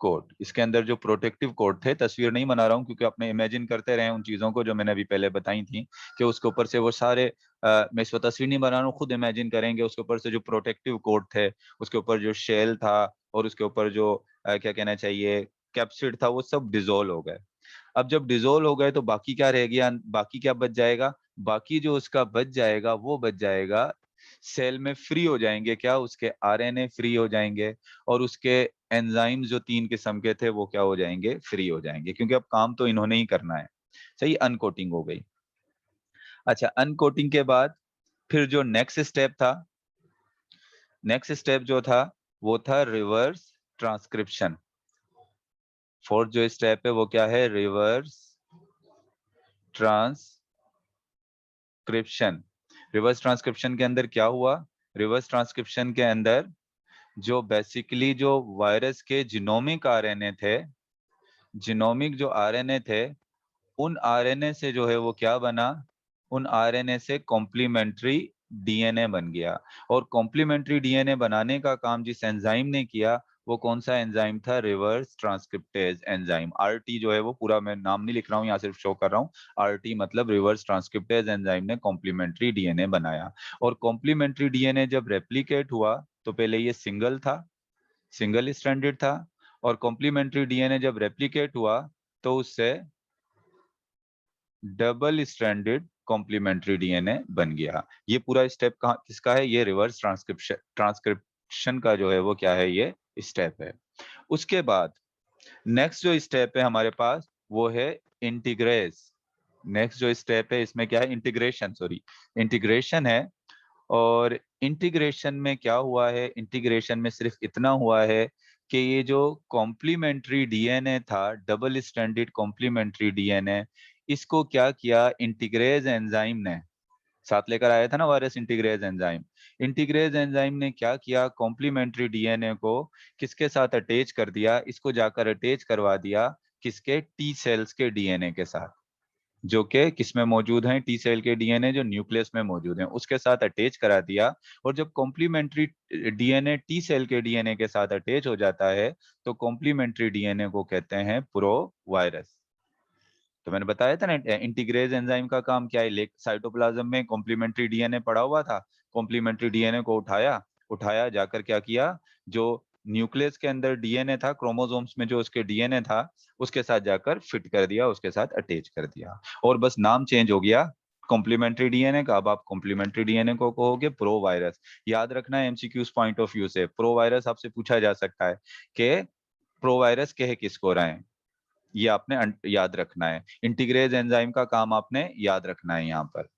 कोट। इसके अंदर जो प्रोटेक्टिव कोट थे, तस्वीर नहीं बना रहा हूं क्योंकि आपने इमेजिन करते रहे उन चीजों को जो मैंने अभी पहले बताई थी, कि उसके ऊपर से वो सारे मैं इस वक्त तस्वीर नहीं बना रहा हूँ, खुद इमेजिन करेंगे उसके ऊपर से जो प्रोटेक्टिव कोट थे, उसके ऊपर जो शेल था और उसके ऊपर जो क्या कहना चाहिए कैप्सिड था, वो सब डिजोल्व हो गए। अब जब डिजोल्व हो गए तो बाकी क्या रह गया, बाकी क्या बच जाएगा, बाकी जो उसका बच जाएगा वो बच जाएगा, सेल में फ्री हो जाएंगे क्या, उसके RNA फ्री हो जाएंगे, और उसके एंजाइम जो 3 किस्म के थे वो क्या हो जाएंगे, फ्री हो जाएंगे, क्योंकि अब काम तो इन्होंने ही करना है। सही, अनकोटिंग हो गई। अच्छा, अनकोटिंग के बाद फिर जो नेक्स्ट स्टेप था, नेक्स्ट स्टेप जो था वो था रिवर्स ट्रांसक्रिप्शन। फोर्थ जो स्टेप है वो क्या है, रिवर्स ट्रांसक्रिप्शन। रिवर्स ट्रांसक्रिप्शन के अंदर क्या हुआ, रिवर्स ट्रांसक्रिप्शन के अंदर जो बेसिकली जो वायरस के जिनोमिक RNA थे, जिनोमिक जो RNA थे, उन RNA से जो है वो क्या बना, उन RNA से कॉम्प्लीमेंट्री DNA बन गया। और कॉम्प्लीमेंट्री DNA बनाने का काम जिस एंजाइम ने किया वो कौन सा एंजाइम था, रिवर्स ट्रांसक्रिप्टेज एंजाइम, RT जो है वो, पूरा मैं नाम नहीं लिख रहा हूँ यहाँ, सिर्फ शो कर रहा हूँ। RT मतलब रिवर्स ट्रांसक्रिप्टेज एंजाइम ने कॉम्प्लीमेंट्री DNA बनाया। और कॉम्प्लीमेंट्री DNA जब रेप्लिकेट हुआ तो पहले ये सिंगल था, सिंगल स्ट्रैंडेड था, और कॉम्प्लीमेंट्री DNA जब रेप्लिकेट हुआ तो उससे डबल स्ट्रैंडेड कॉम्प्लीमेंट्री DNA बन गया। ये पूरा स्टेप कहाँ किसका है, ये रिवर्स ट्रांसक्रिप्शन का जो है वो क्या है, ये स्टेप है। उसके बाद नेक्स्ट जो स्टेप है हमारे पास वो है इंटीग्रेस। नेक्स्ट जो स्टेप है इसमें क्या है, इंटीग्रेशन, सॉरी इंटीग्रेशन है। और इंटीग्रेशन में क्या हुआ है, इंटीग्रेशन में सिर्फ इतना हुआ है कि ये जो कॉम्प्लीमेंट्री DNA था, डबल स्ट्रैंडेड कॉम्प्लीमेंट्री DNA, इसको क्या किया इंटीग्रेज एंजाइम ने, साथ लेकर आया था ना virus integrase enzyme. Integrase enzyme ने क्या किया, कॉम्प्लीमेंट्री डीएनए को किसके साथ अटैच कर दिया, इसको जाकर अटैच करवा दिया किसके, टी सेल्स के डीएनए के साथ, जो कि किसमें मौजूद हैं, टी सेल के डीएनए जो न्यूक्लियस में मौजूद हैं, उसके साथ अटैच करा दिया। और जब कॉम्प्लीमेंट्री डीएनए टी सेल के डीएनए के साथ अटैच हो जाता है तो कॉम्प्लीमेंट्री डीएनए को कहते हैं प्रो वायरस। तो मैंने बताया था ना इंटीग्रेज एंजाइम का काम क्या है, साइटोप्लाज्म में कॉम्प्लीमेंट्री डीएनए पड़ा हुआ था, कॉम्प्लीमेंट्री डीएनए को उठाया, उठाया जाकर क्या किया, जो न्यूक्लियस के अंदर डीएनए था, क्रोमोसोम्स में जो उसके डीएनए था, उसके साथ जाकर फिट कर दिया, उसके साथ अटैच कर दिया, और बस नाम चेंज हो गया कॉम्प्लीमेंट्री डीएनए का। अब आप कॉम्प्लीमेंट्री डीएनए को कहोगे प्रो वायरस। याद रखना है एमसीक्यूज पॉइंट ऑफ व्यू से, प्रो वायरस आपसे पूछा जा सकता है कि प्रो वायरस कह किसको रहे हैं, ये आपने याद रखना है। इंटीग्रेज एंजाइम का काम आपने याद रखना है यहाँ पर।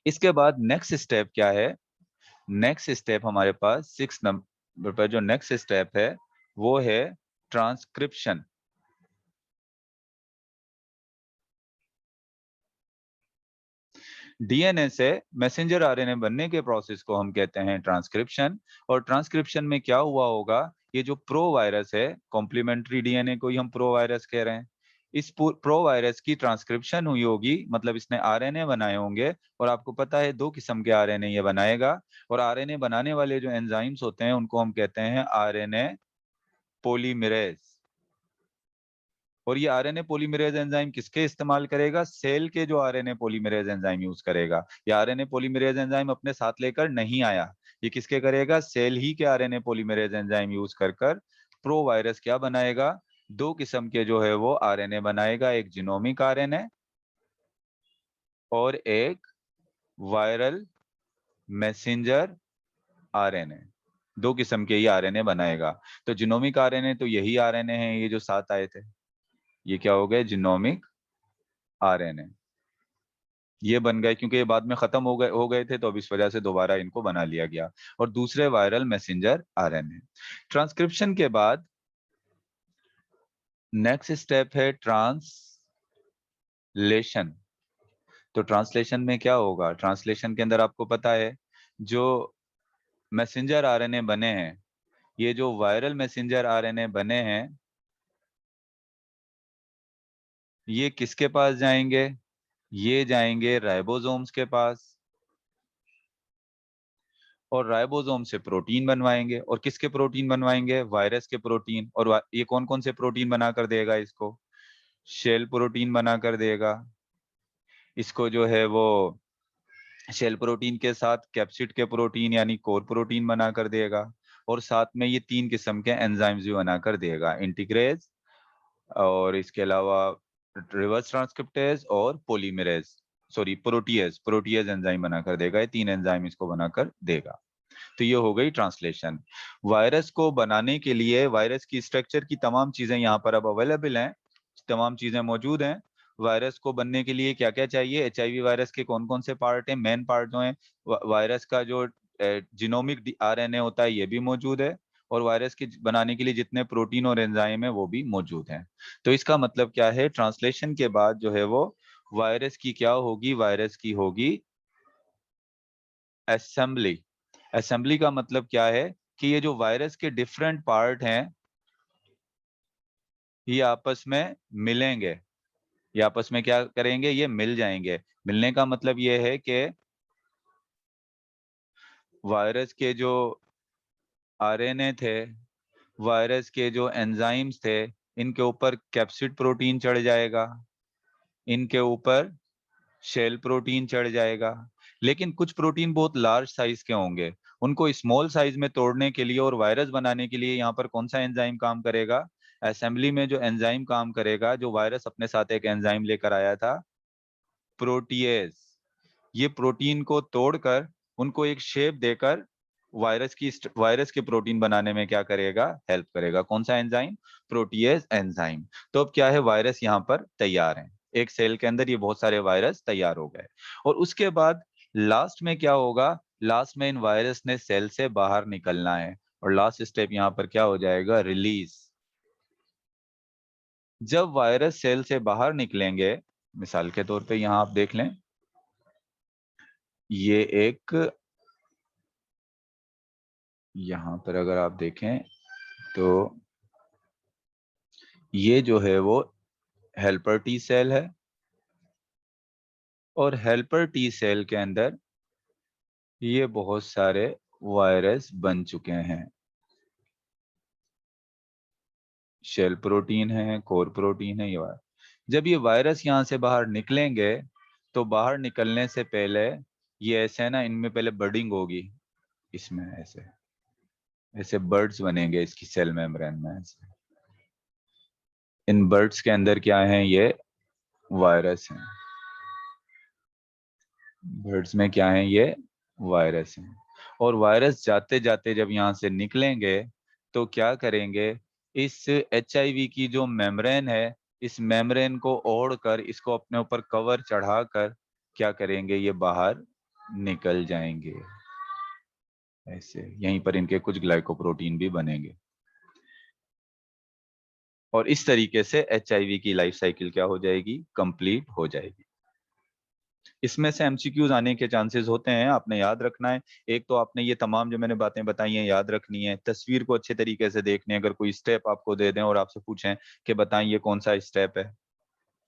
इसके बाद नेक्स्ट स्टेप क्या है, नेक्स्ट स्टेप हमारे पास 6 नंबर पर जो नेक्स्ट स्टेप है वो है ट्रांसक्रिप्शन। डीएनए से मैसेंजर आरएनए बनने के प्रोसेस को हम कहते हैं ट्रांसक्रिप्शन। और ट्रांसक्रिप्शन में क्या हुआ होगा, ये जो प्रो वायरस है, कॉम्प्लीमेंट्री डीएनए को ही हम प्रो वायरस कह रहे हैं, इस प्रो वायरस की ट्रांसक्रिप्शन हुई होगी, मतलब इसने आरएनए बनाए होंगे। और आपको पता है 2 किस्म के आरएनए ये बनाएगा, और आरएनए बनाने वाले जो एंजाइम्स होते हैं उनको हम कहते हैं आरएनए पॉलीमरेज। और ये आरएनए पॉलीमरेज एंजाइम किसके इस्तेमाल करेगा, सेल के जो आरएनए पॉलीमरेज एंजाइम यूज करेगा। ये आरएनए पॉलीमरेज एंजाइम अपने साथ लेकर नहीं आया, ये किसके करेगा, सेल ही के आरएनए पॉलीमरेज एंजाइम यूज कर कर प्रो वायरस क्या बनाएगा, 2 किस्म के जो है वो आरएनए बनाएगा, एक जीनोमिक आरएनए और एक वायरल मैसेंजर आरएनए। 2 किस्म के ये आरएनए बनाएगा। तो जीनोमिक आरएनए तो यही आरएनए है, ये जो 7 आए थे, ये क्या हो गए, जीनोमिक आरएनए। ये बन गए क्योंकि ये बाद में खत्म हो गए थे, तो अब इस वजह से दोबारा इनको बना लिया गया। और दूसरे वायरल मैसेंजर आरएनए। ट्रांसक्रिप्शन के बाद नेक्स्ट स्टेप है ट्रांसलेशन। तो ट्रांसलेशन में क्या होगा, ट्रांसलेशन के अंदर आपको पता है जो मैसेंजर आरएनए बने हैं, ये जो वायरल मैसेंजर आरएनए बने हैं, ये किसके पास जाएंगे, ये जाएंगे राइबोसोम्स के पास, और राइबोसोम से प्रोटीन बनवाएंगे। और किसके प्रोटीन बनवाएंगे, वायरस के प्रोटीन। और ये कौन कौन से प्रोटीन बनाकर देगा इसको, शेल प्रोटीन बनाकर देगा इसको, जो है वो शेल प्रोटीन के साथ कैप्सिड के प्रोटीन यानी कोर प्रोटीन बनाकर देगा। और साथ में ये 3 किस्म के एंजाइम्स भी बनाकर देगा, इंटीग्रेज, और इसके अलावा रिवर्स ट्रांसक्रिप्टेज और polymerase, sorry protease, protease enzyme बनाकर देगा, ये 3 एंजाइम इसको बनाकर देगा। तो ये हो गई ट्रांसलेशन। वायरस को बनाने के लिए वायरस की स्ट्रक्चर की तमाम चीजें यहाँ पर अब अवेलेबल हैं, तमाम चीजें मौजूद हैं। वायरस को बनने के लिए क्या क्या चाहिए, एचआईवी वायरस के कौन कौन से पार्ट हैं, मेन पार्ट जो है, वायरस का जो जीनोमिक आरएनए होता है ये भी मौजूद है, और वायरस के बनाने के लिए जितने प्रोटीन और एंजाइम है वो भी मौजूद हैं। तो इसका मतलब क्या है, ट्रांसलेशन के बाद जो है वो वायरस की क्या होगी, वायरस की होगी असेंबली। असेंबली का मतलब क्या है कि ये जो वायरस के डिफरेंट पार्ट हैं ये आपस में मिलेंगे, ये आपस में क्या करेंगे, ये मिल जाएंगे। मिलने का मतलब ये है कि वायरस के जो आरएनए थे, वायरस के जो एंजाइम्स थे, इनके ऊपर कैप्सिड प्रोटीन चढ़ जाएगा, इनके ऊपर शेल प्रोटीन चढ़ जाएगा। लेकिन कुछ प्रोटीन बहुत लार्ज साइज के होंगे, उनको स्मॉल साइज में तोड़ने के लिए और वायरस बनाने के लिए यहाँ पर कौन सा एंजाइम काम करेगा, असेंबली में जो एंजाइम काम करेगा, जो वायरस अपने साथ एक एंजाइम लेकर आया था, प्रोटीएज। ये प्रोटीन को तोड़कर उनको एक शेप देकर वायरस के प्रोटीन बनाने में क्या करेगा, हेल्प करेगा। कौन सा एंजाइम, प्रोटीएज एंजाइम। तो अब क्या है, वायरस यहाँ पर तैयार है, एक सेल के अंदर ये बहुत सारे वायरस तैयार हो गए। और उसके बाद लास्ट में क्या होगा, लास्ट में इन वायरस ने सेल से बाहर निकलना है, और लास्ट स्टेप यहाँ पर क्या हो जाएगा, रिलीज। जब वायरस सेल से बाहर निकलेंगे, मिसाल के तौर पे यहाँ आप देख लें, ये एक, यहां पर अगर आप देखें तो ये जो है वो हेल्पर टी सेल है, और हेल्पर टी सेल के अंदर ये बहुत सारे वायरस बन चुके हैं। शेल प्रोटीन है, कोर प्रोटीन है, ये वायरस। जब ये वायरस यहाँ से बाहर निकलेंगे तो बाहर निकलने से पहले ये ऐसे है ना, इनमें पहले बर्डिंग होगी, इसमें ऐसे ऐसे बर्ड्स बनेंगे इसकी सेल मेम्ब्रेन में ऐसे। इन बर्ड्स के अंदर क्या है, ये वायरस हैं। बर्ड्स में क्या है, ये वायरस हैं। और वायरस जाते जाते जब यहाँ से निकलेंगे तो क्या करेंगे, इस HIV की जो मेम्ब्रेन है, इस मेम्ब्रेन को ओढ़कर इसको अपने ऊपर कवर चढ़ाकर क्या करेंगे, ये बाहर निकल जाएंगे ऐसे। यहीं पर इनके कुछ ग्लाइकोप्रोटीन भी बनेंगे, और इस तरीके से HIV की लाइफ साइकिल क्या हो जाएगी, कंप्लीट हो जाएगी। इसमें से MCQs आने के चांसेस होते हैं, आपने याद रखना है। एक तो आपने ये तमाम जो मैंने बातें बताई हैं याद रखनी है, तस्वीर को अच्छे तरीके से देखनी है। अगर कोई स्टेप आपको दे दें और आपसे पूछें कि बताएं ये कौन सा स्टेप है,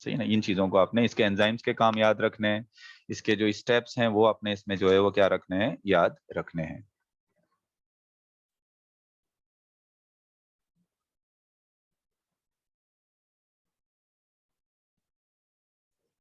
सही ना, इन चीजों को आपने, इसके एंजाइम्स के काम याद रखने हैं, इसके जो स्टेप्स हैं वो आपने इसमें जो है वो क्या रखने हैं, याद रखने हैं।